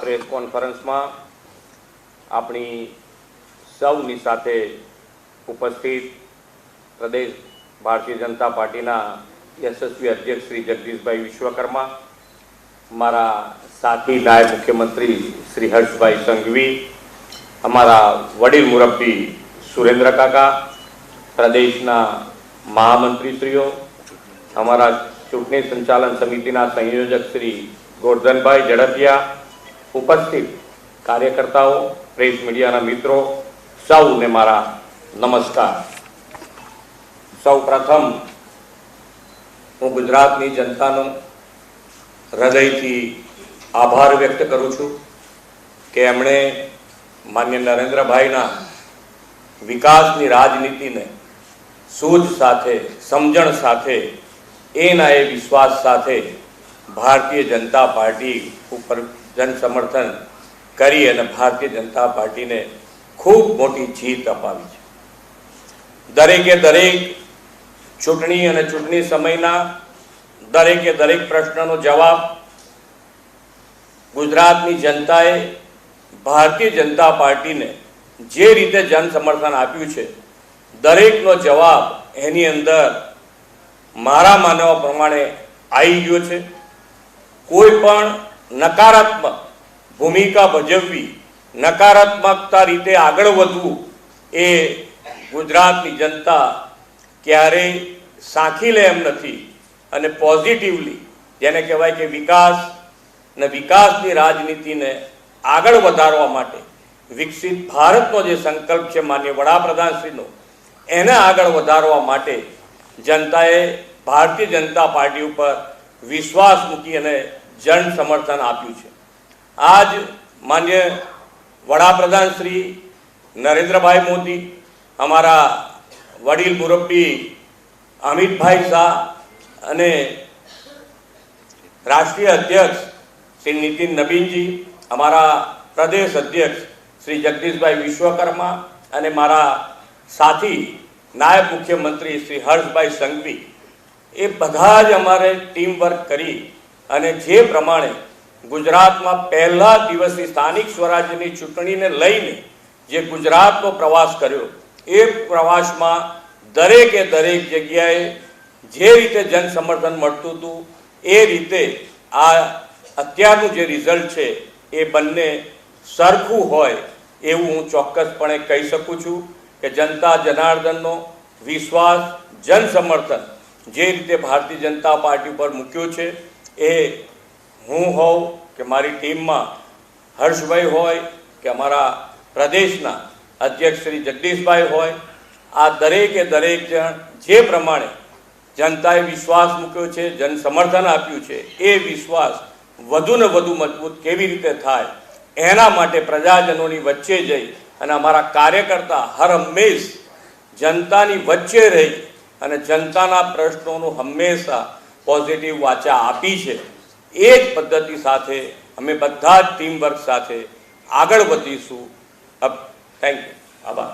Press કોન્ફરન્સમાં આપણી સૌની સાથે ઉપસ્થિત પ્રદેશ ભારતીય જનતા પાર્ટીના યશસ્વી અધ્યક્ષ શ્રી જગદીશભાઈ વિશ્વકર્મા, અમારા સાથી નાયબ મુખ્યમંત્રી શ્રી હર્ષભાઈ સંઘવી, અમારા વડીલ મુરબ્બી સુરેન્દ્ર કાકા, પ્રદેશના મહામંત્રીશ્રીઓ, અમારા ચૂંટણી સંચાલન સમિતિના સંયોજક શ્રી ગોરધનભાઈ ઝડપિયા, ઉપસ્થિત કાર્યકર્તાઓ, પ્રેસ મીડિયાના મિત્રો, સૌને મારા નમસ્કાર। સૌ પ્રથમ હું ગુજરાતની જનતાનો હૃદયથી આભાર વ્યક્ત કરું છું કે એમણે માન્ય નરેન્દ્રભાઈના વિકાસની રાજનીતિને સૂઝ સાથે, સમજણ સાથે, એના એ વિશ્વાસ સાથે ભારતીય જનતા પાર્ટી ઉપર જન સમર્થન કરી અને ભારતીય જનતા પાર્ટીને ખૂબ મોટી જીત અપાવી છે। દરેકે દરેક ચૂંટણી અને ચૂંટણી સમયના દરેકે દરેક પ્રશ્નનો જવાબ ગુજરાતની જનતાએ ભારતીય જનતા પાર્ટીને જે રીતે જન સમર્થન આપ્યું છે, દરેકનો જવાબ એની અંદર મારા માનવા પ્રમાણે આવી ગયો છે। કોઈ પણ નકારાત્મક ભૂમિકા ભજવવી, નકારાત્મકતા રીતે આગળ વધવું એ ગુજરાતની જનતા ક્યારેય સાંખી લે એમ નથી અને પોઝિટિવલી, જેને કહેવાય કે વિકાસ અને વિકાસની રાજનીતિને આગળ વધારવા માટે, વિકસિત ભારતનો જે સંકલ્પ છે માનનીય વડાપ્રધાનશ્રીનો, એને આગળ વધારવા માટે જનતાએ ભારતીય જનતા પાર્ટી ઉપર વિશ્વાસ મૂકી અને જન સમર્થન આપ્યું છે। આજ માન્ય વડાપ્રધાન શ્રી નરેન્દ્રભાઈ મોદી, અમારા વડીલ મુરબ્બી અમિતભાઈ શાહ અને રાષ્ટ્રીય અધ્યક્ષ શ્રી નીતિન નબીનજી, અમારા પ્રદેશ અધ્યક્ષ શ્રી જગદીશભાઈ વિશ્વકર્મા અને મારા સાથી નાયબ મુખ્યમંત્રી શ્રી હર્ષભાઈ સંઘવી, એ બધા જ અમારે ટીમ વર્ક કરી અને જે પ્રમાણે ગુજરાતમાં પહેલા દિવસની સ્થાનિક સ્વરાજ્યની ચૂંટણીને લઈને જે ગુજરાતનો પ્રવાસ કર્યો, એ પ્રવાસમાં દરેકે દરેક જગ્યાએ જે રીતે જન સમર્થન મળતું હતું એ રીતે આ અત્યારનું જે રિઝલ્ટ છે એ બંને સરખું હોય એવું હું ચોક્કસપણે કહી શકું છું કે જનતા જનાર્દનનો વિશ્વાસ, જન સમર્થન જે રીતે ભારતીય જનતા પાર્ટી પર મૂક્યો છે, એ હું હોઉં કે મારી ટીમમાં હર્ષભાઈ હોય કે અમારા પ્રદેશના અધ્યક્ષ શ્રી જગદીશભાઈ હોય, આ દરેકે દરેક જણ જે પ્રમાણે જનતાએ વિશ્વાસ મૂક્યો છે, જન સમર્થન આપ્યું છે, એ વિશ્વાસ વધુ ને વધુ મજબૂત કેવી રીતે થાય એના માટે પ્રજાજનોની વચ્ચે જઈ અને અમારા કાર્યકર્તા હર હંમેશ જનતાની વચ્ચે રહી અને જનતાના પ્રશ્નોનું હંમેશા પોઝિટિવ વાચા આપી છે। એ જ પદ્ધતિ સાથે અમે બધા જ ટીમ વર્ક સાથે આગળ વધીશું। થેન્ક યુ, આભાર।